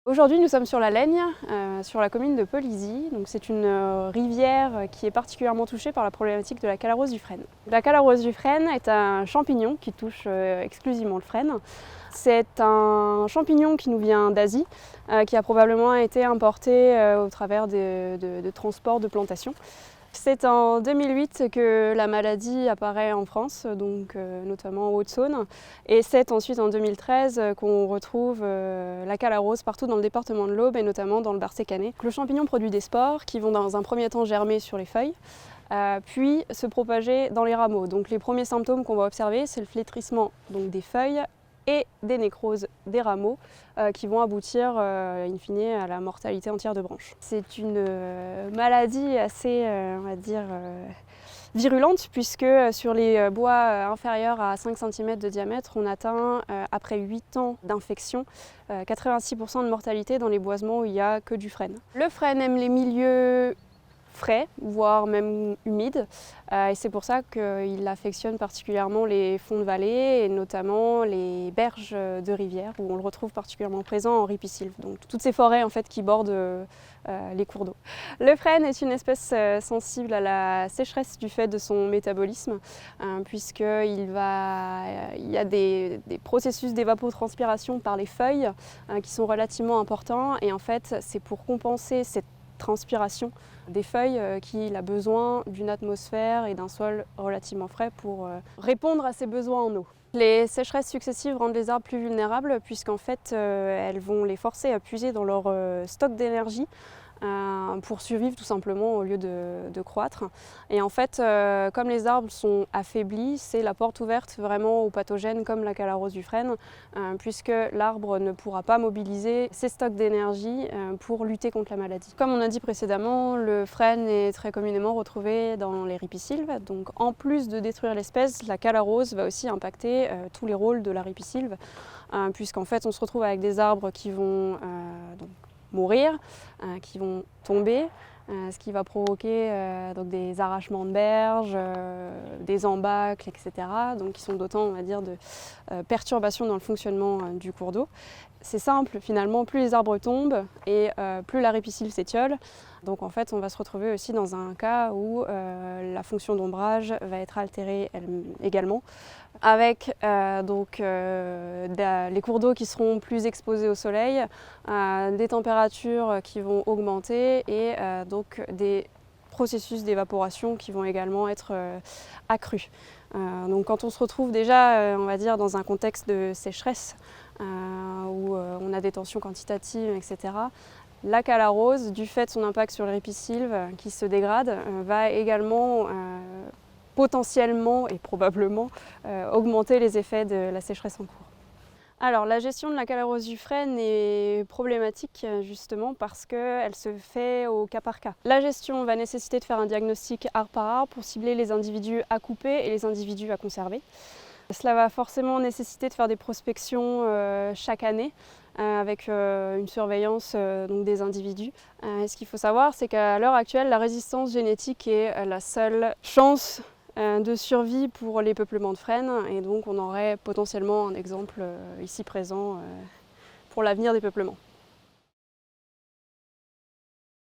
Aujourd'hui, nous sommes sur la Laigne, sur la commune de Polizy. C'est une rivière qui est particulièrement touchée par la problématique de la calarose du frêne. La calarose du frêne est un champignon qui touche exclusivement le frêne. C'est un champignon qui nous vient d'Asie, qui a probablement été importé au travers de transports de plantations. C'est en 2008 que la maladie apparaît en France, notamment en Haute-Saône, et c'est ensuite en 2013 qu'on retrouve la calarose partout dans le département de l'Aube et notamment dans le Bar-Sécanet. Le champignon produit des spores qui vont dans un premier temps germer sur les feuilles, puis se propager dans les rameaux. Donc les premiers symptômes qu'on va observer, c'est le flétrissement des feuilles et des nécroses des rameaux qui vont aboutir in fine à la mortalité entière de branches. C'est une maladie assez, on va dire, virulente, puisque sur les bois inférieurs à 5 cm de diamètre, on atteint, après 8 ans d'infection, 86% de mortalité dans les boisements où il n'y a que du frêne. Le frêne aime les milieux frais, voire même humides, et c'est pour ça qu'il affectionne particulièrement les fonds de vallée et notamment les berges de rivières où on le retrouve particulièrement présent en ripisylve, donc toutes ces forêts en fait qui bordent les cours d'eau. Le frêne est une espèce sensible à la sécheresse du fait de son métabolisme, puisqu'il y a des processus d'évapotranspiration par les feuilles qui sont relativement importants, et en fait c'est pour compenser cette transpiration des feuilles qu'il a besoin d'une atmosphère et d'un sol relativement frais pour répondre à ses besoins en eau. Les sécheresses successives rendent les arbres plus vulnérables puisqu'en fait elles vont les forcer à puiser dans leur stock d'énergie pour survivre tout simplement au lieu de croître. Et en fait, comme les arbres sont affaiblis, c'est la porte ouverte vraiment aux pathogènes comme la calarose du frêne, puisque l'arbre ne pourra pas mobiliser ses stocks d'énergie pour lutter contre la maladie. Comme on a dit précédemment, le frêne est très communément retrouvé dans les ripisylves, donc en plus de détruire l'espèce, la calarose va aussi impacter tous les rôles de la ripisylve, puisqu'en fait on se retrouve avec des arbres qui vont mourir, qui vont tomber, ce qui va provoquer des arrachements de berges, des embâcles, etc. Donc qui sont d'autant, on va dire, de perturbations dans le fonctionnement du cours d'eau. C'est simple, finalement, plus les arbres tombent et plus la ripisylve s'étiole. Donc en fait, on va se retrouver aussi dans un cas où la fonction d'ombrage va être altérée également, avec les cours d'eau qui seront plus exposés au soleil, des températures qui vont augmenter et donc des processus d'évaporation qui vont également être accrus. Donc quand on se retrouve déjà, on va dire, dans un contexte de sécheresse, où on a des tensions quantitatives, etc., la calarose, du fait de son impact sur le ripisylve qui se dégrade, va également potentiellement et probablement augmenter les effets de la sécheresse en cours. Alors la gestion de la calarose du frêne est problématique justement parce qu'elle se fait au cas par cas. La gestion va nécessiter de faire un diagnostic arbre par arbre pour cibler les individus à couper et les individus à conserver. Cela va forcément nécessiter de faire des prospections chaque année avec une surveillance des individus. Ce qu'il faut savoir, c'est qu'à l'heure actuelle, la résistance génétique est la seule chance de survie pour les peuplements de frênes, et donc on aurait potentiellement un exemple ici présent pour l'avenir des peuplements.